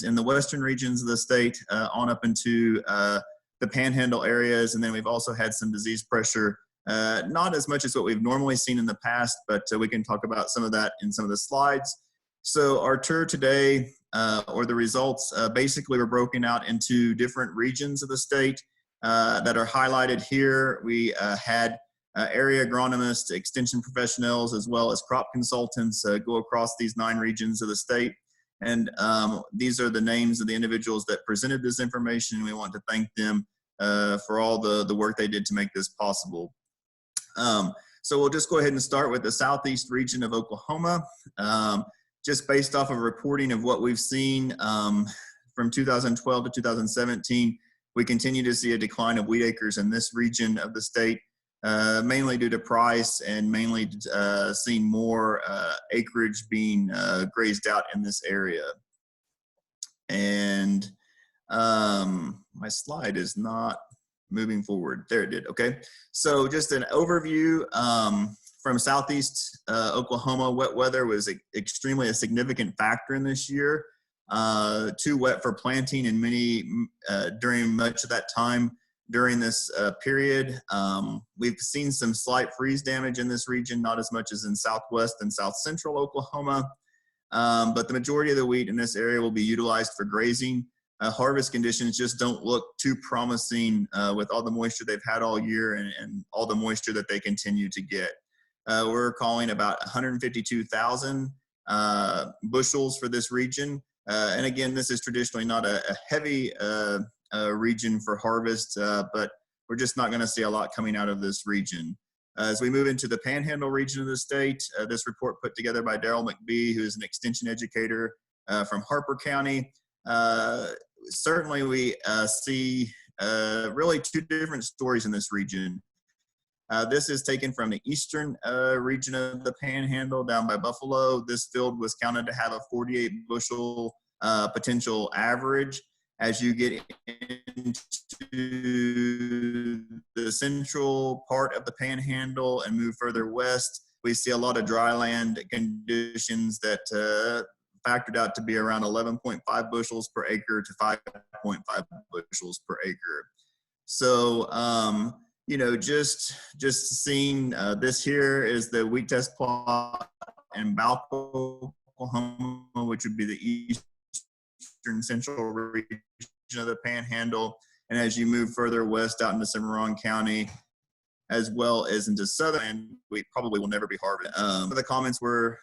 in the western regions of the state on up into the Panhandle areas. And then we've also had some disease pressure, not as much as what we've normally seen in the past, but we can talk about some of that in some of the slides. So our tour today, or the results, basically were broken out into different regions of the state that are highlighted here. We had area agronomists, extension professionals, as well as crop consultants go across these 9 regions of the state. And these are the names of the individuals that presented this information. We want to thank them for all the work they did to make this possible. So we'll just go ahead and start with the southeast region of Oklahoma. Just based off of reporting of what we've seen from 2012 to 2017, we continue to see a decline of wheat acres in this region of the state, mainly due to price and mainly seeing more acreage being grazed out in this area. And my slide is not moving forward. There it did. Okay. So just an overview from southeast Oklahoma. Wet weather was extremely a significant factor in this year. Too wet for planting and many during much of that time. During this period, we've seen some slight freeze damage in this region, not as much as in southwest and south central Oklahoma, but the majority of the wheat in this area will be utilized for grazing. Harvest conditions just don't look too promising with all the moisture they've had all year and all the moisture that they continue to get. We're calling about 152,000 bushels for this region. And again, this is traditionally not a heavy region for harvest, but we're just not going to see a lot coming out of this region. As we move into the Panhandle region of the state, this report put together by Daryl McBee, who is an extension educator from Harper County. Certainly we see really 2 different stories in this region. This is taken from the eastern region of the Panhandle down by Buffalo. This field was counted to have a 48 bushel potential average. As you get into the central part of the Panhandle and move further west, we see a lot of dry land conditions that factored out to be around 11.5 bushels per acre to 5.5 bushels per acre. So, you know, just seeing this here is the wheat test plot in Balco, Oklahoma, which would be the eastern central region of the Panhandle. And as you move further west out into Cimarron County, as well as into southern, we probably will never be harvested. The comments were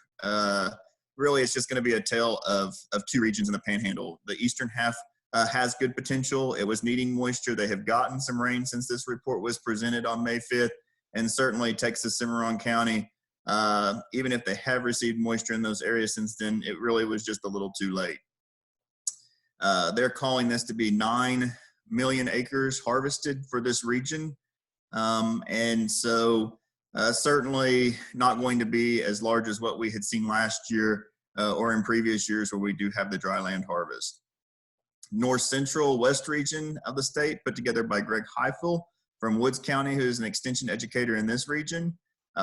really it's just going to be a tale of 2 regions in the Panhandle. The eastern half has good potential. It was needing moisture. They have gotten some rain since this report was presented on May 5th. And certainly Texas, Cimarron County, even if they have received moisture in those areas since then, it really was just a little too late. They're calling this to be 9 million acres harvested for this region. And so certainly not going to be as large as what we had seen last year or in previous years where we do have the dry land harvest. North Central West region of the state put together by Greg Heifel from Woods County, who's an extension educator in this region.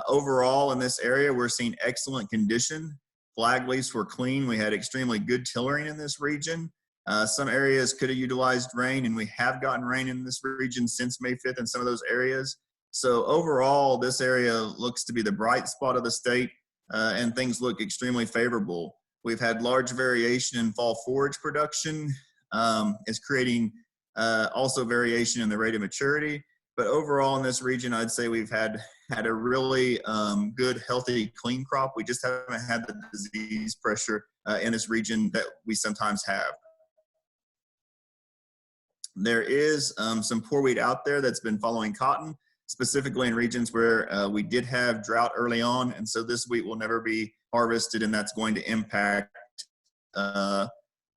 Overall in this area, we're seeing excellent condition. Flag leaves were clean. We had extremely good tillering in this region. Some areas could have utilized rain, and we have gotten rain in this region since May 5th in some of those areas. So overall, this area looks to be the bright spot of the state, and things look extremely favorable. We've had large variation in fall forage production. It's creating also variation in the rate of maturity. But overall in this region, I'd say we've had a really good, healthy, clean crop. We just haven't had the disease pressure in this region that we sometimes have. There is some poor wheat out there that's been following cotton, specifically in regions where we did have drought early on. And so this wheat will never be harvested, and that's going to impact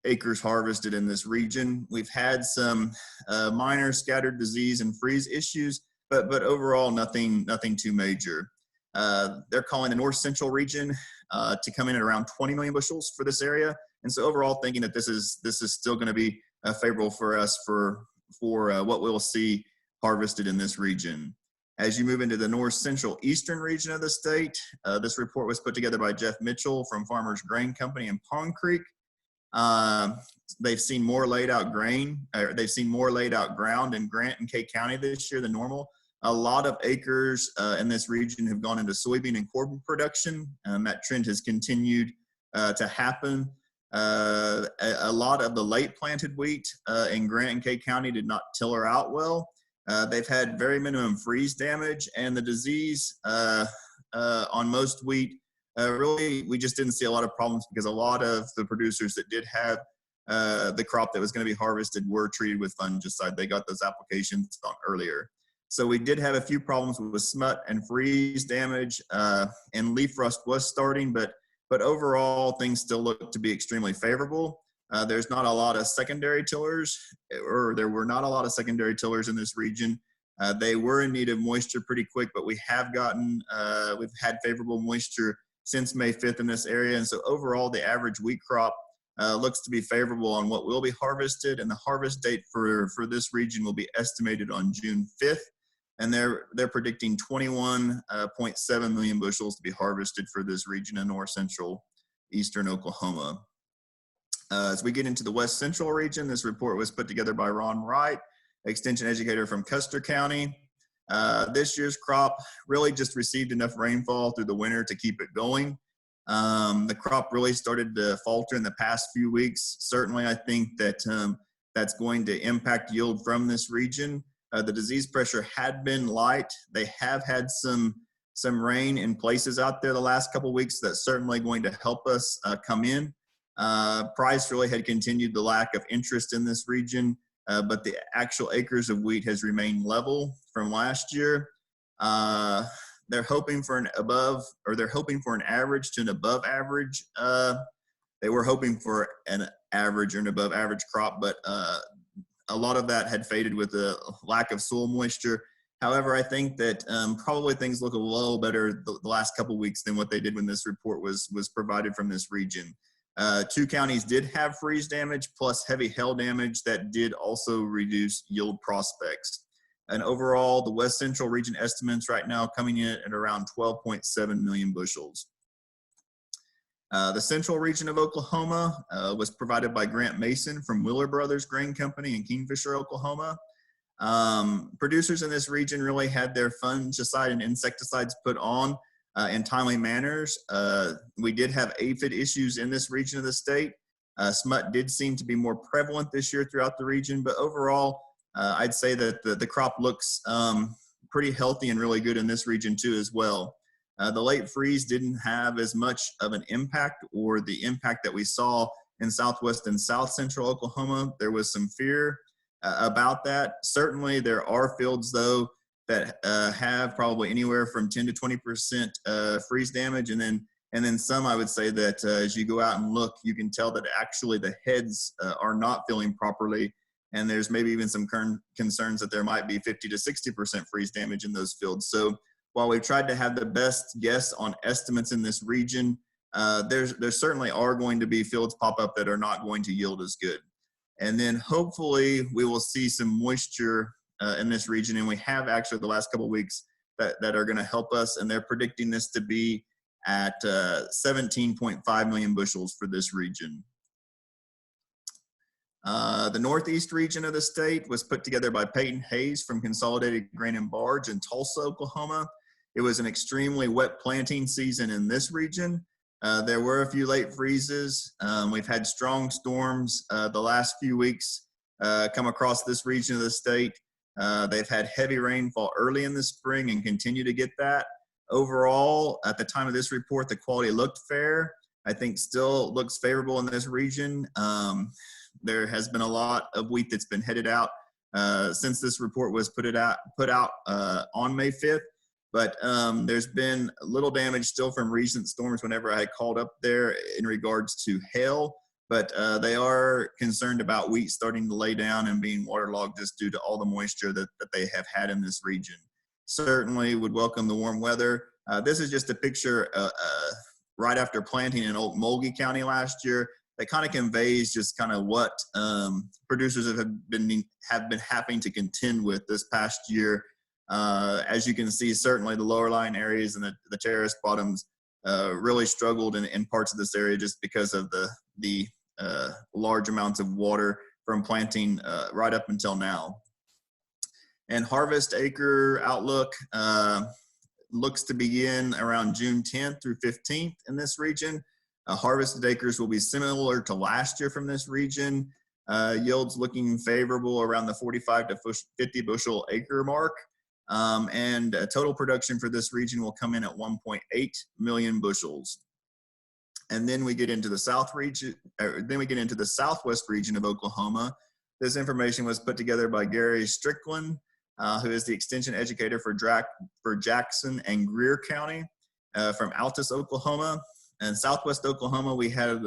acres harvested in this region. We've had some minor scattered disease and freeze issues, but overall nothing too major. They're calling the North Central region to come in at around 20 million bushels for this area. And so overall thinking that this is still going to be favorable for us for what we'll see harvested in this region. As you move into the North Central Eastern region of the state, this report was put together by Jeff Mitchell from Farmers Grain Company in Pond Creek. They've seen more laid out grain, or they've seen more laid out ground in Grant and Kake County this year than normal. A lot of acres in this region have gone into soybean and corn production, and that trend has continued to happen. A lot of the late planted wheat in Grant and Kake County did not tiller out well. They've had very minimum freeze damage, and the disease on most wheat, really, we just didn't see a lot of problems because a lot of the producers that did have the crop that was going to be harvested were treated with fungicide. They got those applications on earlier. So we did have a few problems with smut and freeze damage, and leaf rust was starting, but overall things still look to be extremely favorable. There's not a lot of secondary tillers, or there were not a lot of secondary tillers in this region. They were in need of moisture pretty quick, but we've had favorable moisture since May 5th in this area. And so overall, the average wheat crop looks to be favorable on what will be harvested, and the harvest date for this region will be estimated on June 5th. And they're predicting 21.7 million bushels to be harvested for this region in north central eastern Oklahoma. As we get into the west central region, this report was put together by Ron Wright, extension educator from Custer County. This year's crop really just received enough rainfall through the winter to keep it going. The crop really started to falter in the past few weeks. Certainly, I think that that's going to impact yield from this region. The disease pressure had been light. They have had some rain in places out there the last couple of weeks that's certainly going to help us come in. Price really had continued the lack of interest in this region, but the actual acres of wheat has remained level from last year. They're hoping for an average to an above average. They were hoping for an average or an above average crop, but a lot of that had faded with the lack of soil moisture. However, I think that probably things look a little better the last couple of weeks than what they did when this report was provided from this region. 2 counties did have freeze damage plus heavy hail damage that did also reduce yield prospects. And overall, the west central region estimates right now coming in at around 12.7 million bushels. The central region of Oklahoma was provided by Grant Mason from Wheeler Brothers Grain Company in Kingfisher, Oklahoma. Producers in this region really had their fungicide and insecticides put on in timely manners. We did have aphid issues in this region of the state. Smut did seem to be more prevalent this year throughout the region, but overall, I'd say that the crop looks pretty healthy and really good in this region too as well. The late freeze didn't have as much of an impact, or the impact that we saw in southwest and south central Oklahoma. There was some fear about that. Certainly there are fields though that have probably anywhere from 10 to 20% freeze damage, and then some, I would say that as you go out and look, you can tell that actually the heads are not filling properly, and there's maybe even some concerns that there might be 50 to 60% freeze damage in those fields. So while we've tried to have the best guess on estimates in this region, there certainly are going to be fields pop up that are not going to yield as good. And then hopefully we will see some moisture in this region, and we have actually the last couple of weeks that are going to help us, and they're predicting this to be at 17.5 million bushels for this region. The northeast region of the state was put together by Peyton Hayes from Consolidated Grain and Barge in Tulsa, Oklahoma. It was an extremely wet planting season in this region. There were a few late freezes. We've had strong storms the last few weeks come across this region of the state. They've had heavy rainfall early in the spring and continue to get that. Overall, at the time of this report, the quality looked fair. I think still looks favorable in this region. There has been a lot of wheat that's been headed out since this report was put out on May 5th. But there's been little damage still from recent storms whenever I called up there in regards to hail. But they are concerned about wheat starting to lay down and being waterlogged just due to all the moisture that they have had in this region. Certainly would welcome the warm weather. This is just a picture right after planting in Okmulgee County last year that kind of conveys just kind of what producers have been having to contend with this past year. As you can see, certainly the lower lying areas and the terrace bottoms really struggled in parts of this area just because of the large amounts of water from planting right up until now. And harvest acre outlook looks to begin around June 10th through 15th in this region. Harvested acres will be similar to last year from this region. Yields looking favorable around the 45 to 50 bushel acre mark. And total production for this region will come in at 1.8 million bushels. And then we get into the southwest region of Oklahoma. This information was put together by Gary Strickland, who is the extension educator for Jackson and Greer County from Altus, Oklahoma. And Southwest Oklahoma, we had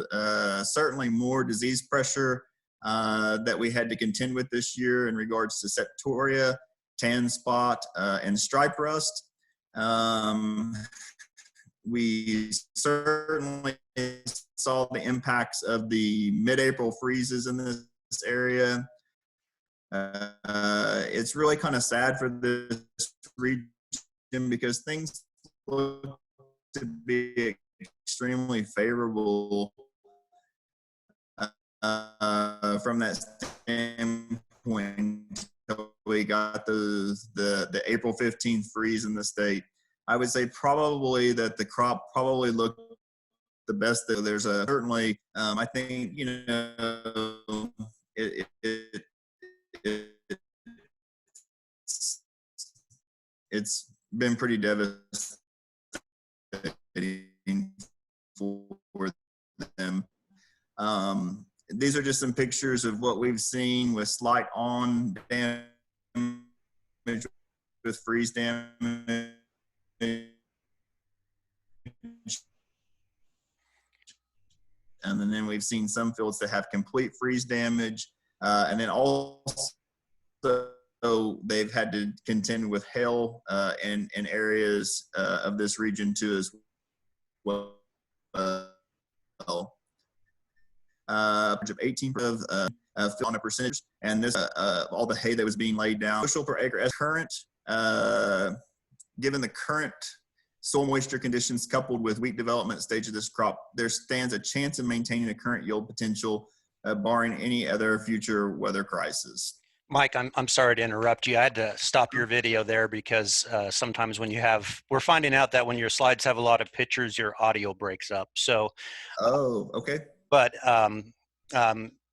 certainly more disease pressure that we had to contend with this year in regards to septoria, tan spot, and stripe rust. We certainly saw the impacts of the mid-April freezes in this area. It's really kind of sad for this region because things look to be extremely favorable from that standpoint. We got the April 15th freeze in the state. I would say probably that the crop probably looked the best. There's certainly, I think, it's been pretty devastating for them. These are just some pictures of what we've seen with slight on damage, with freeze damage. And then we've seen some fields that have complete freeze damage. And then also they've had to contend with hail in areas of this region too as well. Of 18 of on a percentage, and this all the hay that was being laid down. Bushel per acre as current, given the current soil moisture conditions coupled with wheat development stage of this crop, there stands a chance of maintaining the current yield potential, barring any other future weather crisis. Mike, I'm sorry to interrupt you. I had to stop your video there because sometimes when we're finding out that when your slides have a lot of pictures, your audio breaks up. So, oh, okay. But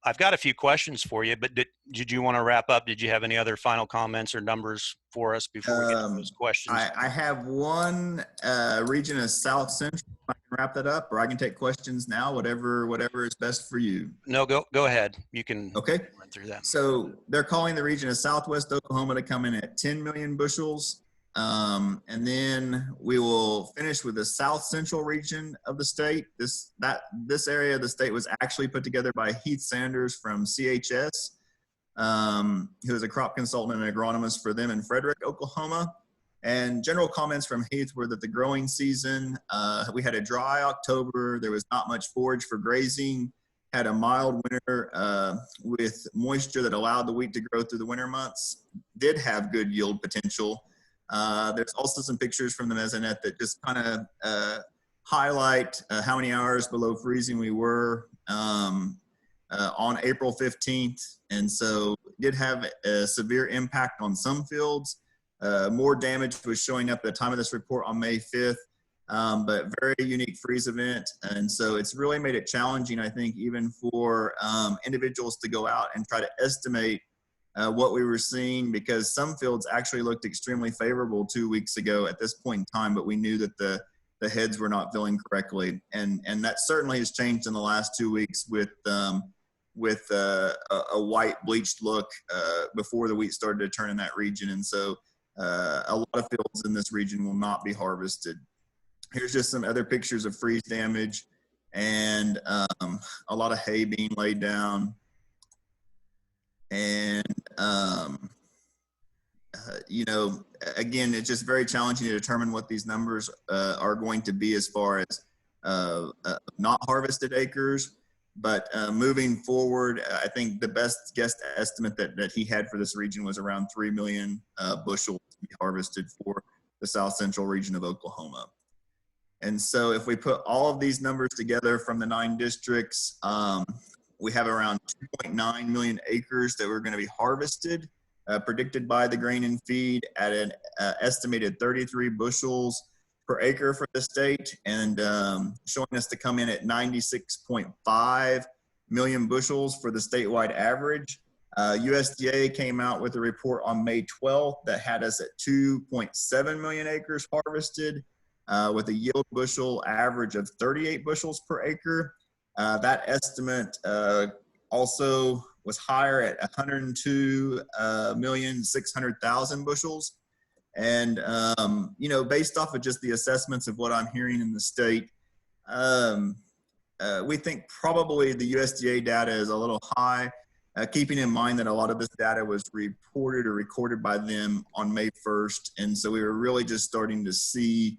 I've got a few questions for you, but did you want to wrap up? Did you have any other final comments or numbers for us before we get to those questions? I have one region of South Central. I can wrap that up, or I can take questions now, whatever is best for you. No, go ahead. You can run through that. So they're calling the region of Southwest Oklahoma to come in at 10 million bushels. And then we will finish with the South Central region of the state. This area of the state was actually put together by Heath Sanders from CHS, who is a crop consultant and agronomist for them in Frederick, Oklahoma. And general comments from Heath were that the growing season, we had a dry October. There was not much forage for grazing. Had a mild winter with moisture that allowed the wheat to grow through the winter months. Did have good yield potential. There's also some pictures from the mesonet that just kind of highlight how many hours below freezing we were on April 15th. And so did have a severe impact on some fields. More damage was showing up at the time of this report on May 5th, but very unique freeze event. And so it's really made it challenging, I think, even for individuals to go out and try to estimate what we were seeing, because some fields actually looked extremely favorable 2 weeks ago at this point in time, but we knew that the heads were not filling correctly. And that certainly has changed in the last 2 weeks with a white bleached look before the wheat started to turn in that region. And so a lot of fields in this region will not be harvested. Here's just some other pictures of freeze damage and a lot of hay being laid down. And, again, it's just very challenging to determine what these numbers are going to be as far as not harvested acres. But moving forward, I think the best guess estimate that he had for this region was around 3 million bushels to be harvested for the South Central region of Oklahoma. And so if we put all of these numbers together from the 9 districts, We have around 2.9 million acres that were going to be harvested, predicted by the Grain and Feed at an estimated 33 bushels per acre for the state, and showing us to come in at 96.5 million bushels for the statewide average. USDA came out with a report on May 12th that had us at 2.7 million acres harvested, with a yield bushel average of 38 bushels per acre. That estimate also was higher at 102,600,000 bushels. And, based off of just the assessments of what I'm hearing in the state, we think probably the USDA data is a little high, keeping in mind that a lot of this data was reported or recorded by them on May 1st. And so we were really just starting to see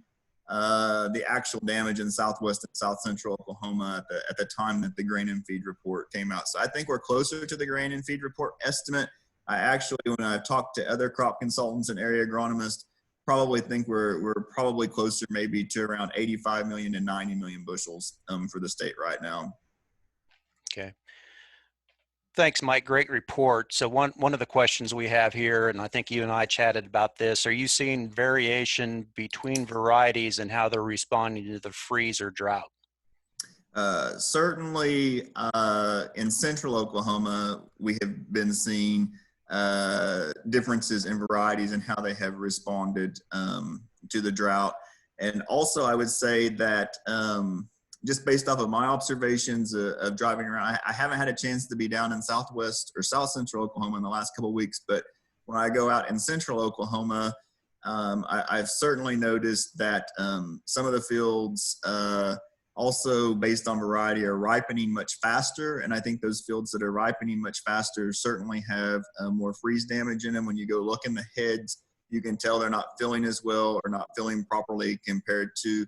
the actual damage in southwest and south central Oklahoma at the time that the Grain and Feed report came out. So I think we're closer to the Grain and Feed report estimate. I actually, when I've talked to other crop consultants and area agronomists, probably think we're probably closer maybe to around 85 million to 90 million bushels for the state right now. Okay. Thanks, Mike. Great report. So one of the questions we have here, and I think you and I chatted about this, are you seeing variation between varieties and how they're responding to the freeze or drought? Certainly in central Oklahoma, we have been seeing differences in varieties and how they have responded to the drought. And also I would say that just based off of my observations of driving around, I haven't had a chance to be down in southwest or south central Oklahoma in the last couple of weeks, but when I go out in central Oklahoma, I've certainly noticed that some of the fields also based on variety are ripening much faster. And I think those fields that are ripening much faster certainly have more freeze damage in them. When you go look in the heads, you can tell they're not filling as well or not filling properly compared to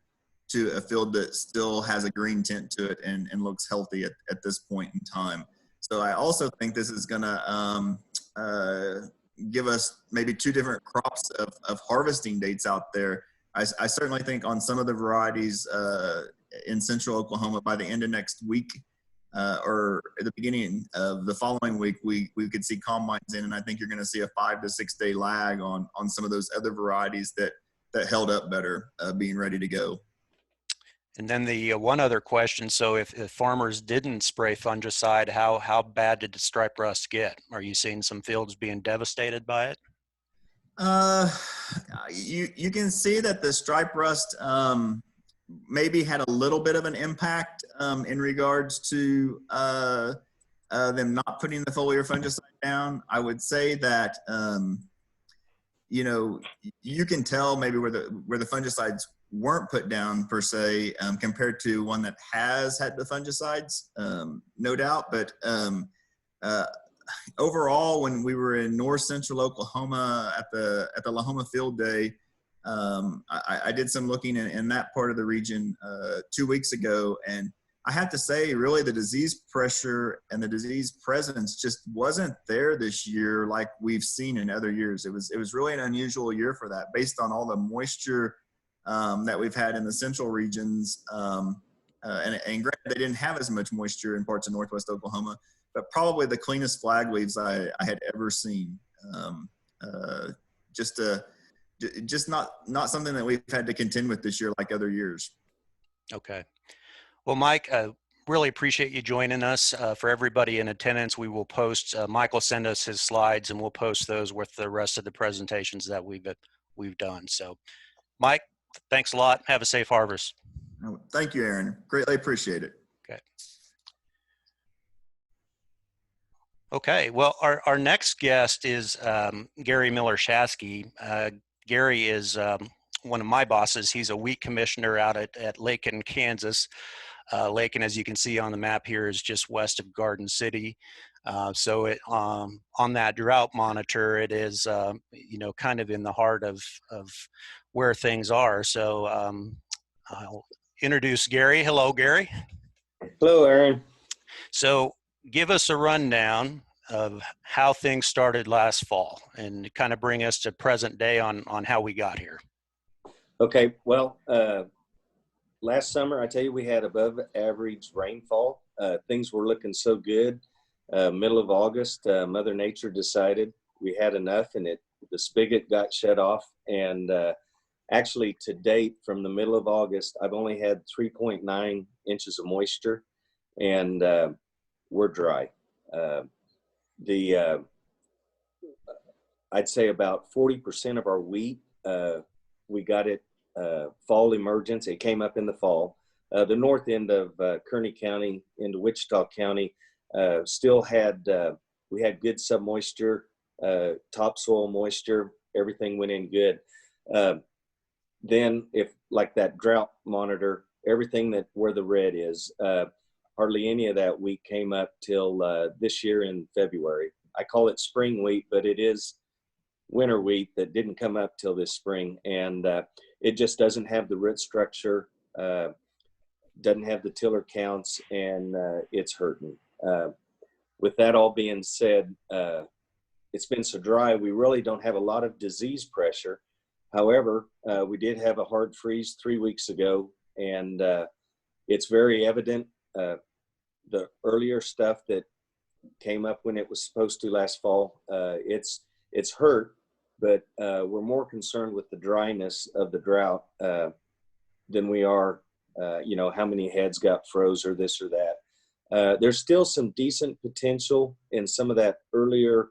a field that still has a green tint to it and looks healthy at this point in time. So I also think this is gonna give us maybe two different crops of harvesting dates out there. I certainly think on some of the varieties in central Oklahoma by the end of next week or at the beginning of the following week, we could see combines in, and I think you're gonna see a 5 to 6 day lag on some of those other varieties that held up better being ready to go. And then the one other question, so if farmers didn't spray fungicide, how bad did the stripe rust get? Are you seeing some fields being devastated by it? You can see that the stripe rust maybe had a little bit of an impact in regards to them not putting the foliar fungicide down. I would say that you can tell maybe where the fungicides weren't put down per se compared to one that has had the fungicides, no doubt. But overall, when we were in north central Oklahoma at the Lahoma Field Day, I did some looking in that part of the region 2 weeks ago, and I have to say, really, the disease pressure and the disease presence just wasn't there this year like we've seen in other years. It was really an unusual year for that, based on all the moisture that we've had in the central regions. And granted, they didn't have as much moisture in parts of northwest Oklahoma, but probably the cleanest flag leaves I had ever seen. Just not something that we've had to contend with this year like other years. Okay. Well, Mike, really appreciate you joining us. For everybody in attendance, we will post, Mike will send us his slides and we'll post those with the rest of the presentations that we've done. So Mike, thanks a lot. Have a safe harvest. Thank you, Aaron. Greatly appreciate it. Okay. Okay. Well, our next guest is Gary Miller-Shasky. Gary is one of my bosses. He's a wheat commissioner out at Lakin, Kansas. Lakin, as you can see on the map here, is just west of Garden City. So on that drought monitor, it is, kind of in the heart of where things are. So I'll introduce Gary. Hello, Gary. Hello, Aaron. So give us a rundown of how things started last fall and kind of bring us to present day on how we got here. Okay, well, last summer, I tell you, we had above average rainfall. things were looking so good. Middle of August, Mother Nature decided we had enough, and the spigot got shut off. And actually, to date, from the middle of August, I've only had 3.9 inches of moisture, and we're dry. I'd say about 40% of our wheat, we got it fall emergence. It came up in the fall. The north end of Kearney County into Wichita County still had, we had good submoisture, topsoil moisture, everything went in good. Then if like that drought monitor, everything that where the red is, hardly any of that wheat came up till this year in February. I call it spring wheat, but it is winter wheat that didn't come up till this spring. And it just doesn't have the root structure, doesn't have the tiller counts, and it's hurting. With that all being said, it's been so dry, we really don't have a lot of disease pressure. However, we did have a hard freeze 3 weeks ago, and it's very evident. The earlier stuff that came up when it was supposed to last fall, it's hurt, but we're more concerned with the dryness of the drought than we are, how many heads got froze or this or that. There's still some decent potential in some of that earlier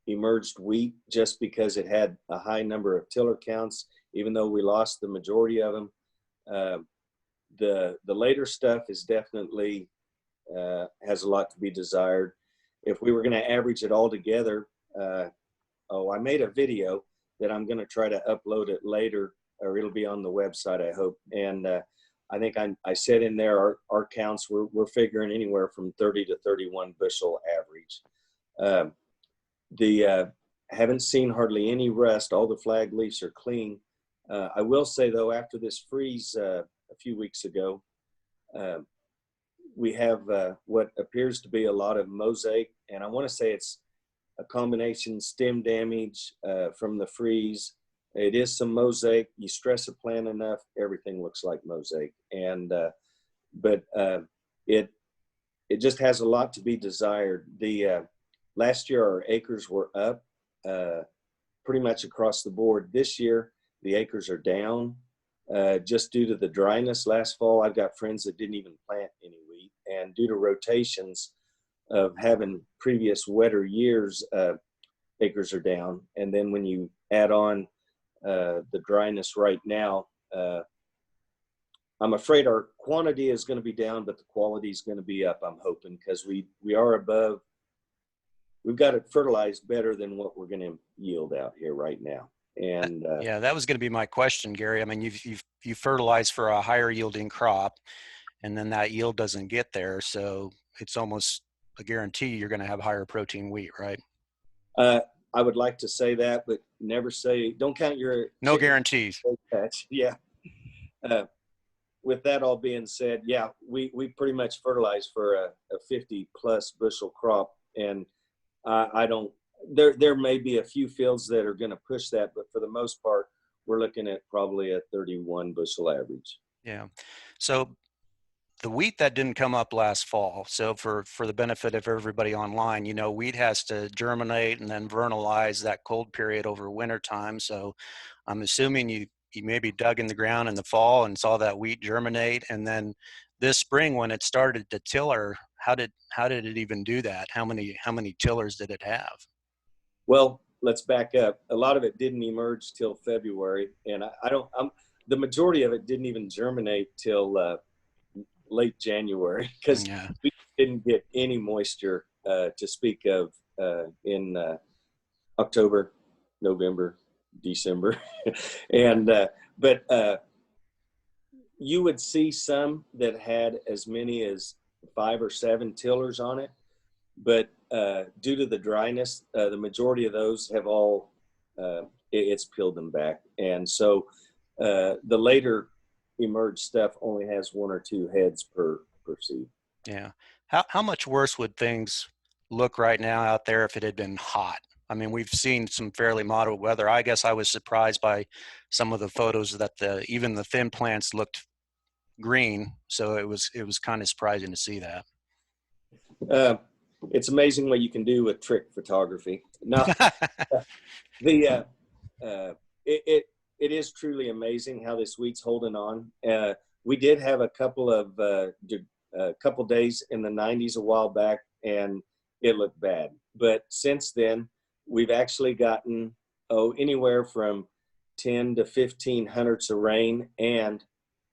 emerged wheat, just because it had a high number of tiller counts, even though we lost the majority of them. The later stuff is definitely has a lot to be desired. If we were going to average it all together, I made a video that I'm going to try to upload it later, or it'll be on the website, I hope. And I think I said in there our counts, we're figuring anywhere from 30 to 31 bushel average. Haven't seen hardly any rust. All the flag leaves are clean. I will say though, after this freeze a few weeks ago, we have what appears to be a lot of mosaic, and I want to say it's a combination stem damage from the freeze. It is some mosaic. You stress a plant enough, everything looks like mosaic. And but it just has a lot to be desired. The last year our acres were up pretty much across the board. This year the acres are down just due to the dryness last fall. I've got friends that didn't even plant any wheat, and due to rotations of having previous wetter years, acres are down. And then when you add on the dryness right now, I'm afraid our quantity is going to be down, but the quality is going to be up, I'm hoping, because we are above. We've got it fertilized better than what we're going to yield out here right now. And yeah, that was going to be my question, Gary. I mean, you've fertilized for a higher yielding crop, and then that yield doesn't get there, so it's almost a guarantee you're going to have higher protein wheat, right? I would like to say that, but never say. Don't count your no guarantees. Yeah. With that all being said, yeah, we pretty much fertilize for a 50 plus bushel crop, and I don't. There may be a few fields that are going to push that, but for the most part, we're looking at probably a 31 bushel average. Yeah. So the wheat that didn't come up last fall, so for the benefit of everybody online, wheat has to germinate and then vernalize that cold period over winter time. So I'm assuming you maybe dug in the ground in the fall and saw that wheat germinate, and then this spring when it started to tiller, how did it even do that? How many tillers did it have? Well, let's back up. A lot of it didn't emerge till February, and the majority of it didn't even germinate till late January, because we didn't get any moisture to speak of in October, November, December. And but you would see some that had as many as 5 or 7 tillers on it, but due to the dryness, the majority of those have all it's peeled them back. And so the later emerged stuff only has 1 or 2 heads per seed. Yeah. How much worse would things look right now out there if it had been hot? I mean, we've seen some fairly moderate weather. I guess I was surprised by some of the photos that even the thin plants looked green. So it was kind of surprising to see that. It's amazing what you can do with trick photography. Now, the it is truly amazing how this wheat's holding on. We did have a couple days in the 90s a while back, and it looked bad. But since then, we've actually gotten anywhere from 10 to 15 hundredths of rain and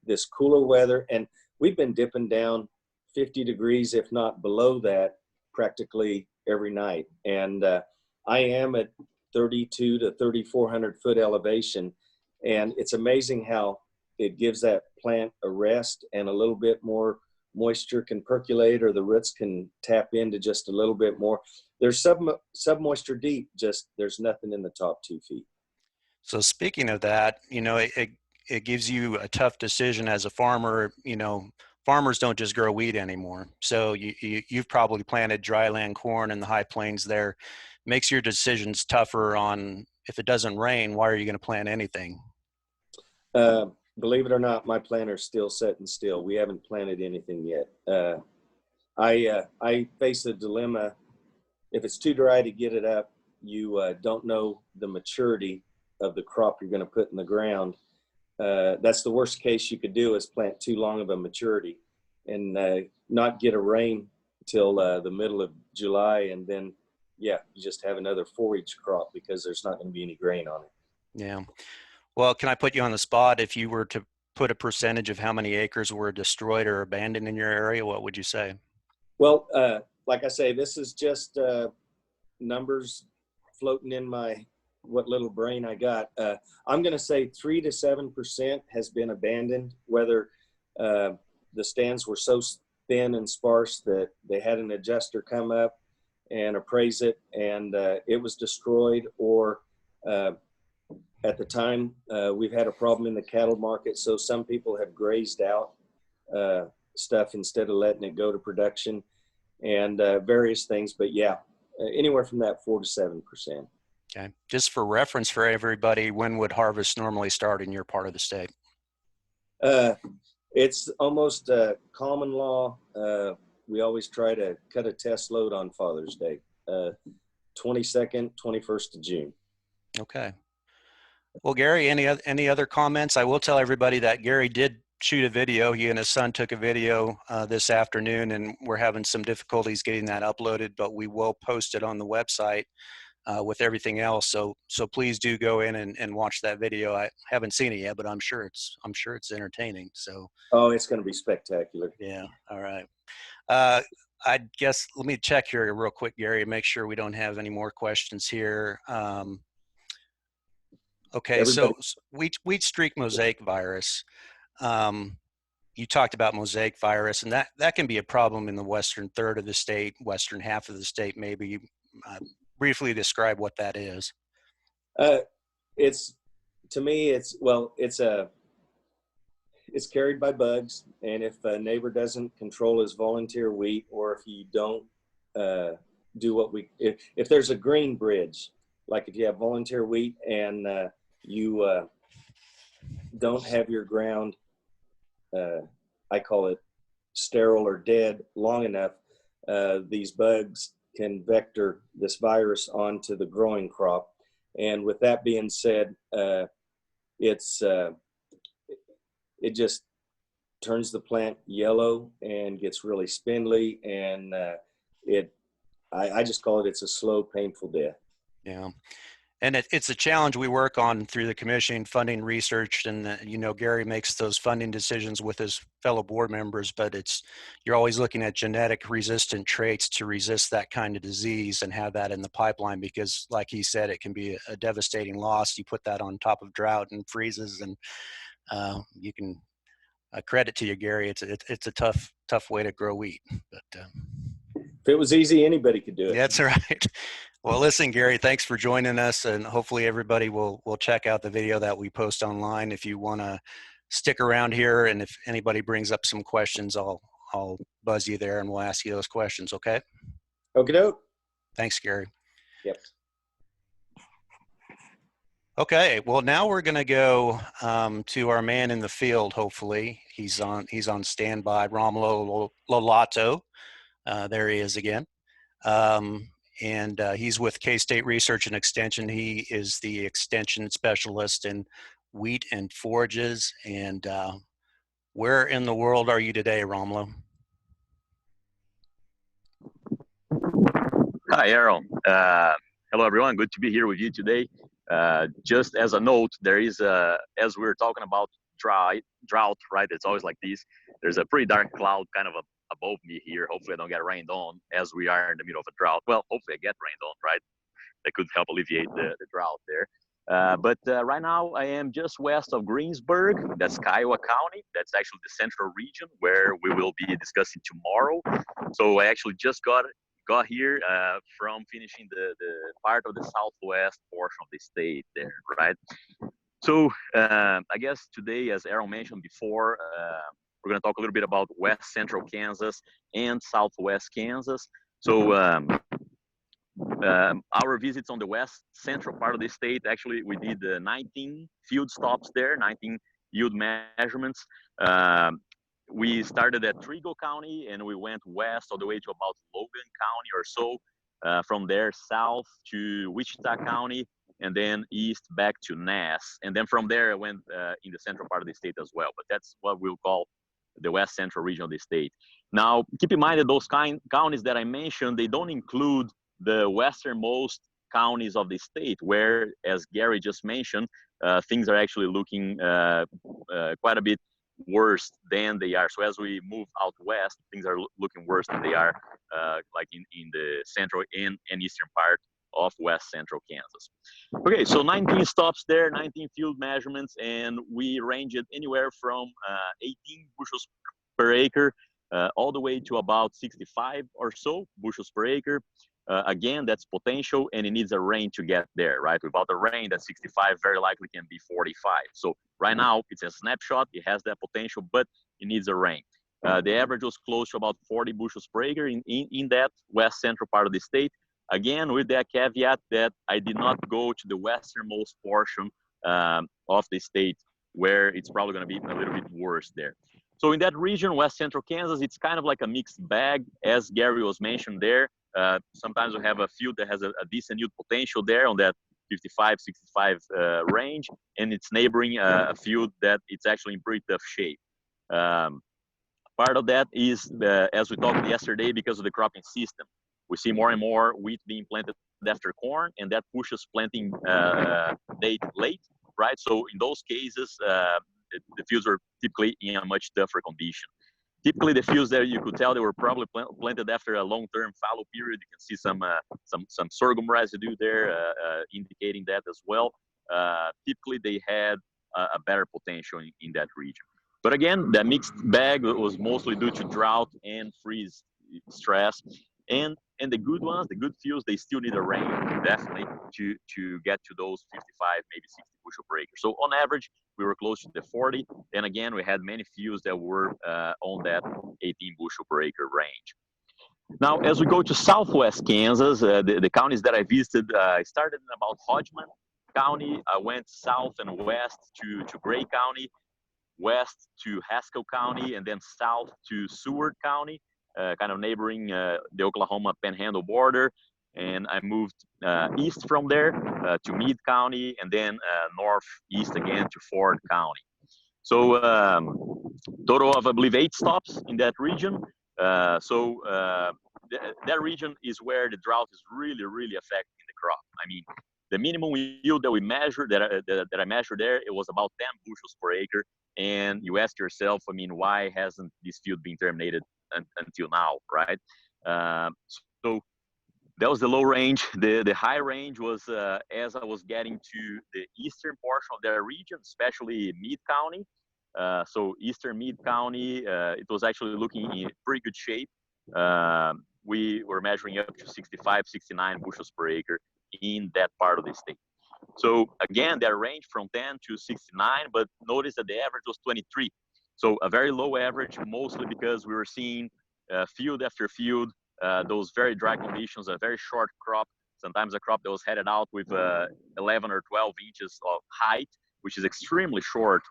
this cooler weather, and we've been dipping down 50 degrees, if not below that, practically every night. And I am at 32 to 3,400 foot elevation, and it's amazing how it gives that plant a rest, and a little bit more moisture can percolate, or the roots can tap into just a little bit more. There's sub moisture deep, just there's nothing in the top 2 feet. So speaking of that, it gives you a tough decision as a farmer. Farmers don't just grow wheat anymore. So you've probably planted dryland corn in the high plains there. Makes your decisions tougher on, if it doesn't rain, why are you going to plant anything? Believe it or not, my planter's still sitting still. We haven't planted anything yet. I face a dilemma. If it's too dry to get it up, you don't know the maturity of the crop you're going to put in the ground. That's the worst case you could do, is plant too long of a maturity and not get a rain till the middle of July, and then you just have another forage crop because there's not going to be any grain on it. Yeah. Well, can I put you on the spot? If you were to put a percentage of how many acres were destroyed or abandoned in your area, what would you say? Well, like I say, this is just numbers floating in what little brain I got. I'm going to say 3 to 7% has been abandoned, whether the stands were so thin and sparse that they had an adjuster come up and appraise it, and it was destroyed, or at the time we've had a problem in the cattle market, so some people have grazed out stuff instead of letting it go to production, and various things. But anywhere from that 4 to 7%. Okay. Just for reference for everybody, when would harvest normally start in your part of the state? It's almost common law. We always try to cut a test load on Father's Day, 22nd, 21st of June. Okay. Well, Gary, any other comments? I will tell everybody that Gary did shoot a video. He and his son took a video this afternoon, and we're having some difficulties getting that uploaded, but we will post it on the website with everything else. So please do go in and watch that video. I haven't seen it yet, but I'm sure it's entertaining. So. Oh, it's going to be spectacular. Yeah. All right. I guess let me check here real quick, Gary, and make sure we don't have any more questions here. Okay. Everybody. So wheat streak mosaic virus. You talked about mosaic virus, and that can be a problem in the western third of the state, western half of the state. Maybe briefly describe what that is. It's carried by bugs, and if a neighbor doesn't control his volunteer wheat, or if you don't do if there's a green bridge, like if you have volunteer wheat and you don't have your ground, I call it sterile or dead, long enough, these bugs can vector this virus onto the growing crop. And with that being said, it just turns the plant yellow and gets really spindly, and I just call it's a slow, painful death. Yeah. And it's a challenge we work on through the commission, funding research, and Gary makes those funding decisions with his fellow board members, but you're always looking at genetic resistant traits to resist that kind of disease and have that in the pipeline, because like he said, it can be a devastating loss. You put that on top of drought and freezes, and you can credit to you, Gary. It's a tough way to grow wheat, but if it was easy, anybody could do it. That's right. Well, listen, Gary, thanks for joining us, and hopefully everybody will check out the video that we post online. If you want to stick around here, and if anybody brings up some questions, I'll buzz you there and we'll ask you those questions. Okay. Okie doke. Thanks, Gary. Yep. Okay, well now we're going to go to our man in the field. Hopefully, he's on standby. Romulo Lolato. There he is again, and he's with K-State Research and Extension. He is the extension specialist in wheat and forages. And where in the world are you today, Romulo? Hi, Aaron. Hello, everyone. Good to be here with you today. Just as a note, there is, as we were talking about drought, right? It's always like this. There's a pretty dark cloud kind of above me here. Hopefully, I don't get rained on as we are in the middle of a drought. Well, hopefully, I get rained on, right? That could help alleviate the drought there. But right now, I am just west of Greensburg. That's Kiowa County. That's actually the central region where we will be discussing tomorrow. So I actually just got here from finishing the part of the southwest portion of the state there, right? So I guess today, as Aaron mentioned before, we're going to talk a little bit about west central Kansas and southwest Kansas. So our visits on the west central part of the state, actually, we did 19 field stops there, 19 yield measurements. We started at Trigo County and we went west all the way to about Logan County or so. From there, south to Wichita County, and then east back to Nass. And then from there, I went in the central part of the state as well. But that's what we'll call the west central region of the state. Now, keep in mind that those counties that I mentioned, they don't include the westernmost counties of the state, where, as Gary just mentioned, things are actually looking quite a bit worse than they are. So as we move out west, things are looking worse than they are like in the central and eastern part of west central Kansas. Okay, so 19 stops there, 19 field measurements, and we ranged anywhere from 18 bushels per acre all the way to about 65 or so bushels per acre. Again, that's potential, and it needs a rain to get there, right? Without the rain, that 65 very likely can be 45. So right now, it's a snapshot. It has that potential, but it needs a rain. The average was close to about 40 bushels per acre in that west central part of the state. Again, with that caveat that I did not go to the westernmost portion of the state, where it's probably going to be a little bit worse there. So in that region, west central Kansas, it's kind of like a mixed bag, as Gary was mentioned there. Sometimes we have a field that has a decent yield potential there on that 55, 65 range, and it's neighboring a field that it's actually in pretty tough shape. Part of that is, as we talked yesterday, because of the cropping system. We see more and more wheat being planted after corn, and that pushes planting date late, right? So in those cases, the fields are typically in a much tougher condition. Typically, the fields that you could tell they were probably planted after a long-term fallow period. You can see some sorghum residue there, indicating that as well. Typically, they had a better potential in that region. But again, that mixed bag was mostly due to drought and freeze stress. And the good ones, the good fields, they still need a rain, definitely, to get to those 55, maybe 60 bushel per acre. So on average, we were close to the 40. And again, we had many fields that were on that 18 bushel per acre range. Now, as we go to southwest Kansas, the counties that I visited, I started in about Hodgman County. I went south and west to Gray County, west to Haskell County, and then south to Seward County. Kind of neighboring the Oklahoma Panhandle border. And I moved east from there to Meade County, and then northeast again to Ford County. So total of, I believe, 8 stops in that region. That region is where the drought is really, really affecting the crop. I mean, the minimum yield that we measured, that I measured there, it was about 10 bushels per acre. And you ask yourself, I mean, why hasn't this field been terminated until now, right? So that was the low range. The high range was as I was getting to the eastern portion of that region, especially Meade County. So eastern Meade County, it was actually looking in pretty good shape. We were measuring up to 65, 69 bushels per acre in that part of the state. So again, that ranged from 10 to 69, but notice that the average was 23. So a very low average, mostly because we were seeing field after field, those very dry conditions, a very short crop sometimes a crop that was headed out with 11 or 12 inches of height, which is extremely short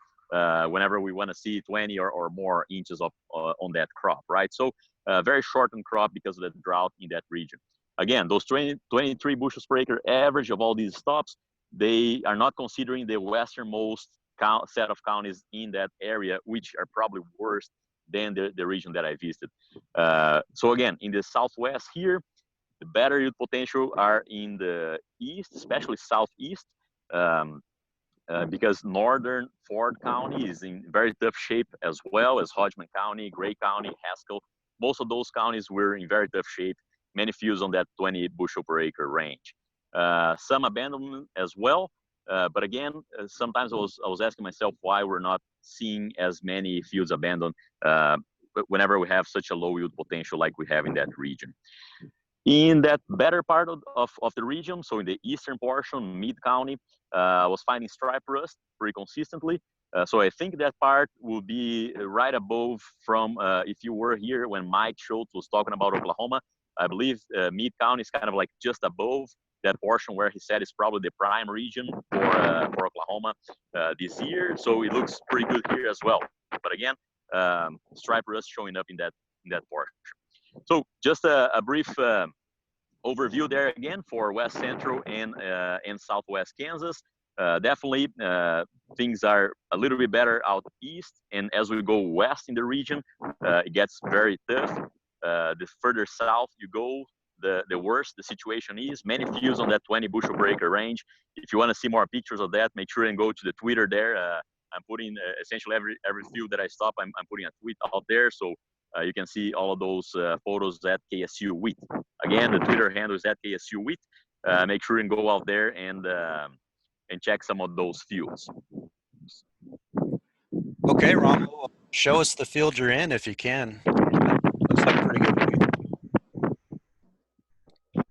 whenever we want to see 20 or more inches of on that crop, right? So very shortened crop because of the drought in that region. Again, those 23 bushels per acre average of all these stops, they are not considering the westernmost set of counties in that area, which are probably worse than the region that I visited. So again, in the southwest here, the better yield potential are in the east, especially southeast, because northern Ford County is in very tough shape, as well as Hodgman County, Gray County, Haskell. Most of those counties were in very tough shape. Many fields on that 20 bushel per acre range. Some abandonment as well. But again, sometimes I was asking myself why we're not seeing as many fields abandoned whenever we have such a low yield potential like we have in that region. In that better part of the region, so in the eastern portion, Mid-County, I was finding stripe rust pretty consistently. So I think that part will be right above from, if you were here when Mike Schultz was talking about Oklahoma, I believe Mid-County is kind of like just above that portion where he said is probably the prime region for Oklahoma this year. So it looks pretty good here as well. But again, stripe rust showing up in that portion. So just a brief overview there again for West Central and Southwest Kansas. Definitely things are a little bit better out east, and as we go west in the region, it gets very tough. The further south you go, the worse the situation is. Many fields on that 20 bushel per acre range. If you want to see more pictures of that, make sure and go to the Twitter there. I'm putting essentially every field that I stop, I'm putting a tweet out there, so you can see all of those photos at KSU Wheat. Again, the Twitter handle is at KSU Wheat. Make sure and go out there and check some of those fields. Okay, Ron, show us the field you're in if you can. Looks like a pretty good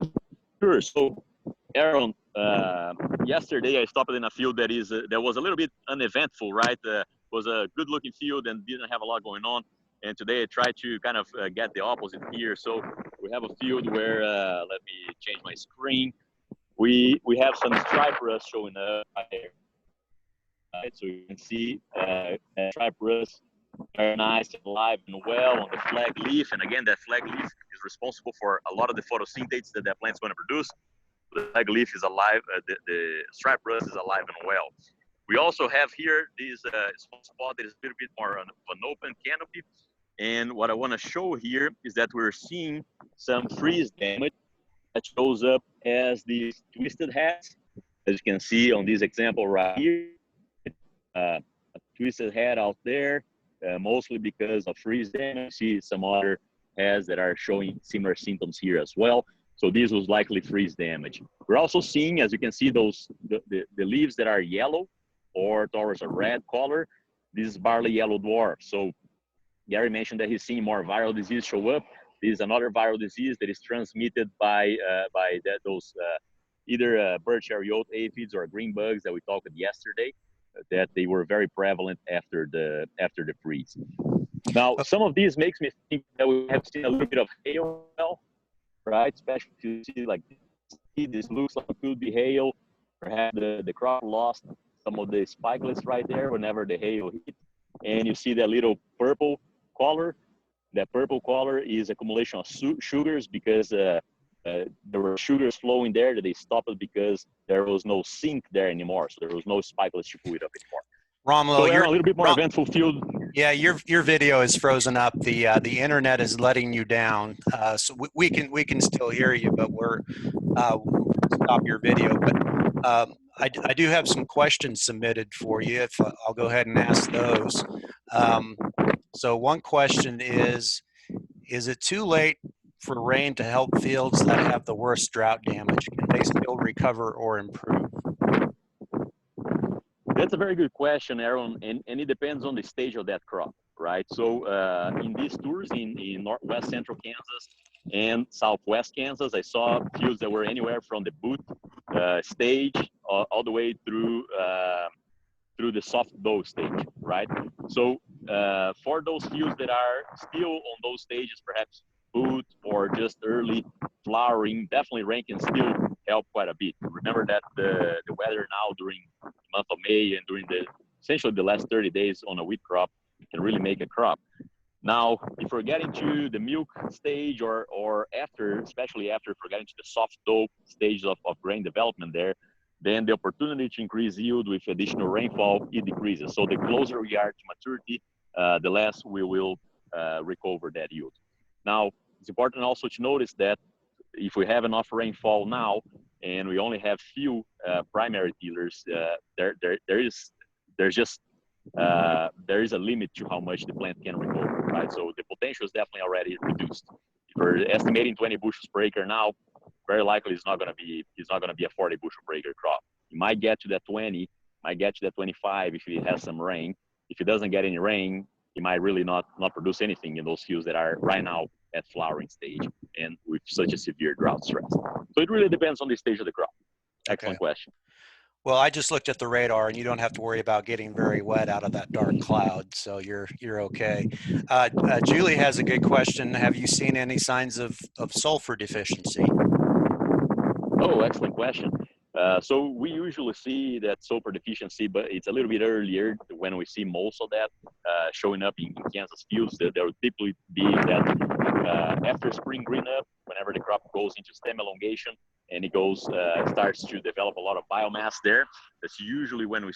view. Sure. So, Aaron, yesterday I stopped in a field that was a little bit uneventful, right? Was a good-looking field and didn't have a lot going on. And today I tried to kind of get the opposite here. So we have a field where, let me change my screen. We have some stripe rust showing up there. Right, so you can see stripe rust very nice and alive and well on the flag leaf. And again, that flag leaf is responsible for a lot of the photosynthase that plant's going to produce. The flag leaf is alive, the stripe rust is alive and well. We also have here this spot that is a little bit more of an open canopy. And what I want to show here is that we're seeing some freeze damage that shows up as these twisted heads. As you can see on this example right here, a twisted head out there, mostly because of freeze damage. See some other heads that are showing similar symptoms here as well. So this was likely freeze damage. We're also seeing, as you can see, the leaves that are yellow or towards a red color. This is barley yellow dwarf. So Gary mentioned that he's seeing more viral disease show up. This is another viral disease that is transmitted by those either bird chariot aphids or green bugs that we talked yesterday, that they were very prevalent after the freeze. Now, some of these makes me think that we have seen a little bit of hail, right? Especially if you see like this looks like it could be hail. Perhaps the crop lost some of the spikelets right there whenever the hail hit, and you see that little purple color. That purple color is accumulation of sugars because there were sugars flowing there that they stopped because there was no sink there anymore. So there was no spikelets to pull it up anymore. Romulo, so you're a little bit more eventful field. Yeah, your video is frozen up. The internet is letting you down. So we can still hear you, but we're stop your video. But I do have some questions submitted for you. If I'll go ahead and ask those. So one question is it too late for rain to help fields that have the worst drought damage? Can they still recover or improve? That's a very good question, Aaron, and it depends on the stage of that crop, right? So in these tours in Northwest Central Kansas and Southwest Kansas, I saw fields that were anywhere from the boot stage all the way through the soft dough stage, right? So for those fields that are still on those stages, perhaps boot or just early flowering, definitely rain can still help quite a bit. Remember that the weather now during the month of May and during essentially the last 30 days on a wheat crop can really make a crop. Now, if we're getting to the milk stage or after, especially after we're getting to the soft dough stage of grain development there, then the opportunity to increase yield with additional rainfall, it decreases. So the closer we are to maturity, the less we will recover that yield. Now, it's important also to notice that if we have enough rainfall now and we only have few primary tillers, there is a limit to how much the plant can recover, right? So the potential is definitely already reduced. If we're estimating 20 bushels per acre now, very likely it's not going to be a 40 bushel per acre crop. You might get to that 20, might get to that 25 if it has some rain. If it doesn't get any rain, it might really not produce anything in those fields that are right now at flowering stage and with such a severe drought stress. So it really depends on the stage of the crop. Excellent question. Well, I just looked at the radar, and you don't have to worry about getting very wet out of that dark cloud, so you're okay. Julie has a good question. Have you seen any signs of sulfur deficiency? Oh, excellent question. So we usually see that sulfur deficiency, but it's a little bit earlier when we see most of that showing up in Kansas fields. There will typically be that after spring green up, whenever the crop goes into stem elongation and it starts to develop a lot of biomass there. That's usually when we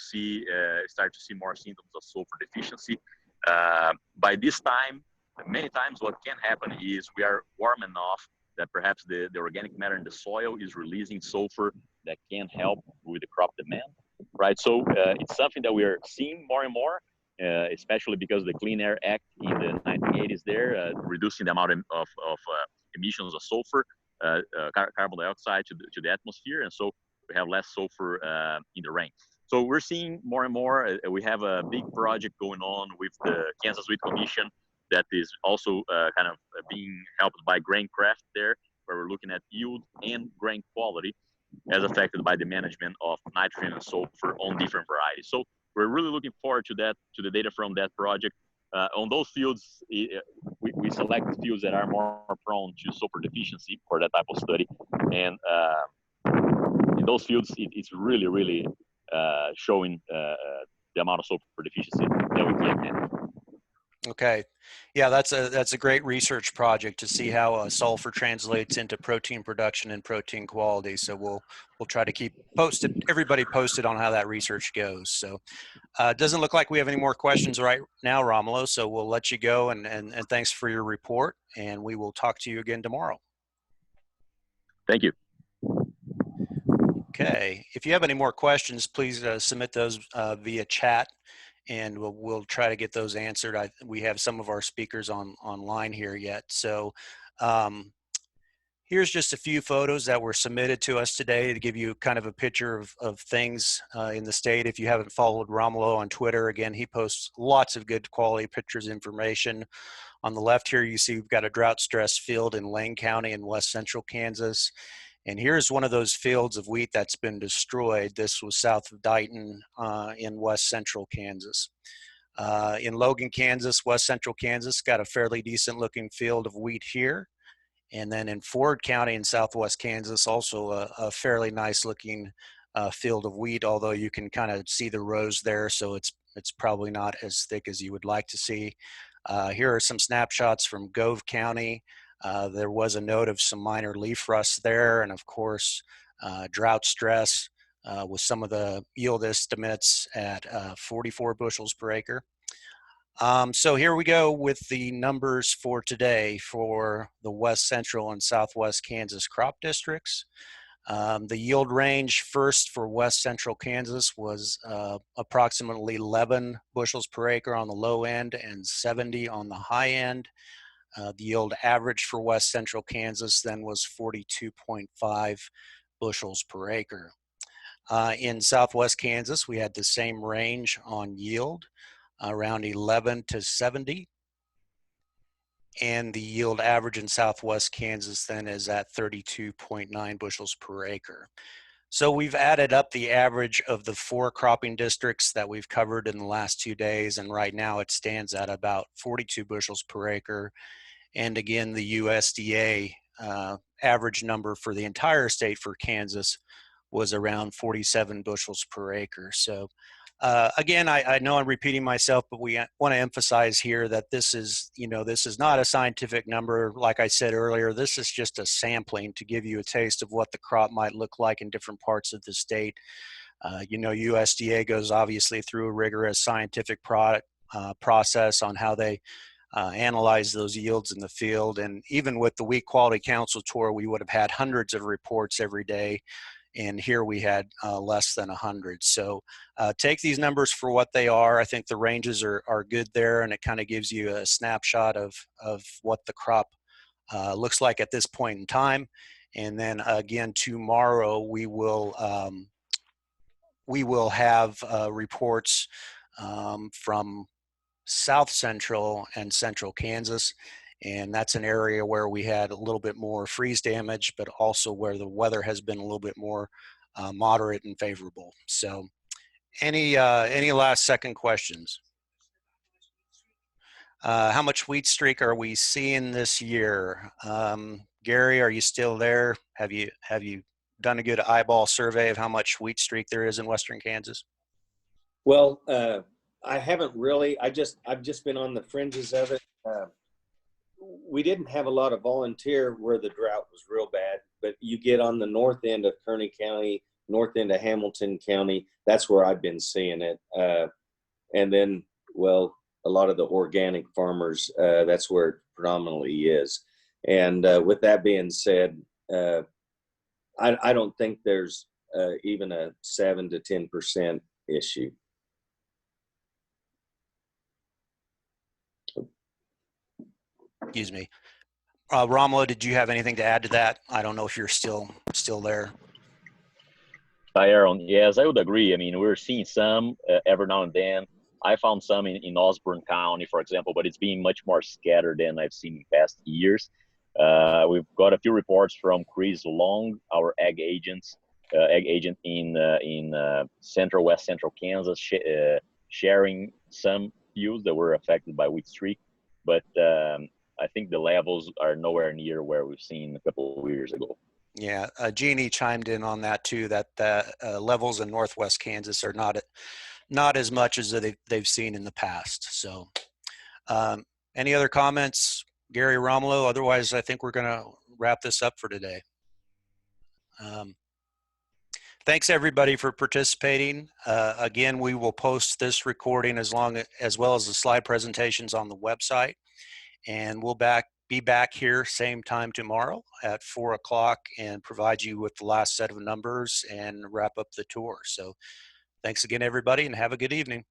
start to see more symptoms of sulfur deficiency. By this time, many times what can happen is we are warm enough that perhaps the organic matter in the soil is releasing sulfur that can help with the crop demand, right? So it's something that we are seeing more and more, especially because the Clean Air Act in the 1980s there, reducing the amount of emissions of sulfur, carbon dioxide to the atmosphere, and so we have less sulfur in the rain. So we're seeing more and more. We have a big project going on with the Kansas Wheat Commission that is also kind of being helped by GrainCraft there, where we're looking at yield and grain quality as affected by the management of nitrogen and sulfur on different varieties. So we're really looking forward to the data from that project. On those fields, we select fields that are more prone to sulfur deficiency for that type of study. And in those fields, it's really, really showing the amount of sulfur deficiency that we can manage. Okay, yeah, that's a great research project to see how sulfur translates into protein production and protein quality. So we'll try to keep everybody posted on how that research goes. So it doesn't look like we have any more questions right now, Romulo. So we'll let you go, and thanks for your report. And we will talk to you again tomorrow. Thank you. Okay, if you have any more questions, please submit those via chat, and we'll try to get those answered. We have some of our speakers online here yet. So here's just a few photos that were submitted to us today to give you kind of a picture of things in the state. If you haven't followed Romulo on Twitter, again, he posts lots of good quality pictures, information. On the left here, you see we've got a drought-stressed field in Lane County in west central Kansas. And here's one of those fields of wheat that's been destroyed. This was south of Dighton in west central Kansas. In Logan, Kansas, west central Kansas, got a fairly decent looking field of wheat here. And then in Ford County in southwest Kansas, also a fairly nice looking field of wheat, although you can kind of see the rows there, so it's probably not as thick as you would like to see. Here are some snapshots from Gove County. There was a note of some minor leaf rust there, and of course, drought stress with some of the yield estimates at 44 bushels per acre. So here we go with the numbers for today for the west central and southwest Kansas crop districts. The yield range first for west central Kansas was approximately 11 bushels per acre on the low end and 70 on the high end. The yield average for west central Kansas then was 42.5 bushels per acre. In southwest Kansas, we had the same range on yield, around 11 to 70. And the yield average in southwest Kansas then is at 32.9 bushels per acre. So we've added up the average of the 4 cropping districts that we've covered in the last 2 days, and right now it stands at about 42 bushels per acre. And again, the USDA average number for the entire state for Kansas was around 47 bushels per acre. So again, I know I'm repeating myself, but we want to emphasize here that this is, this is not a scientific number. Like I said earlier, this is just a sampling to give you a taste of what the crop might look like in different parts of the state. USDA goes obviously through a rigorous scientific process on how they analyze those yields in the field. And even with the Wheat Quality Council tour, we would have had hundreds of reports every day. And here we had less than 100. So take these numbers for what they are. I think the ranges are good there, and it kind of gives you a snapshot of what the crop looks like at this point in time. And then again, tomorrow we will have reports from South Central and Central Kansas. And that's an area where we had a little bit more freeze damage, but also where the weather has been a little bit more moderate and favorable. So any last second questions? How much wheat streak are we seeing this year? Gary, are you still there? Have you done a good eyeball survey of how much wheat streak there is in Western Kansas? Well, I haven't really. I've just been on the fringes of it. We didn't have a lot of volunteer where the drought was real bad, but you get on the north end of Kearney County, north end of Hamilton County. That's where I've been seeing it. And then, well, a lot of the organic farmers, that's where it predominantly is. And with that being said, I don't think there's even a 7 to 10% issue. Excuse me. Romulo, did you have anything to add to that? I don't know if you're still there. Hi, Aaron. Yes, I would agree. I mean, we're seeing some every now and then. I found some in Osborne County, for example, but it's being much more scattered than I've seen in past years. We've got a few reports from Chris Long, our ag agent in central west central Kansas, sharing some fields that were affected by wheat streak, but I think the levels are nowhere near where we've seen a couple of years ago. Yeah, Jeannie chimed in on that too, that the levels in Northwest Kansas are not as much as they've seen in the past. So any other comments, Gary, Romulo? Otherwise, I think we're going to wrap this up for today. Thanks everybody for participating. Again, we will post this recording as well as the slide presentations on the website, and we'll be back here same time tomorrow at 4 o'clock and provide you with the last set of numbers and wrap up the tour. So thanks again, everybody, and have a good evening.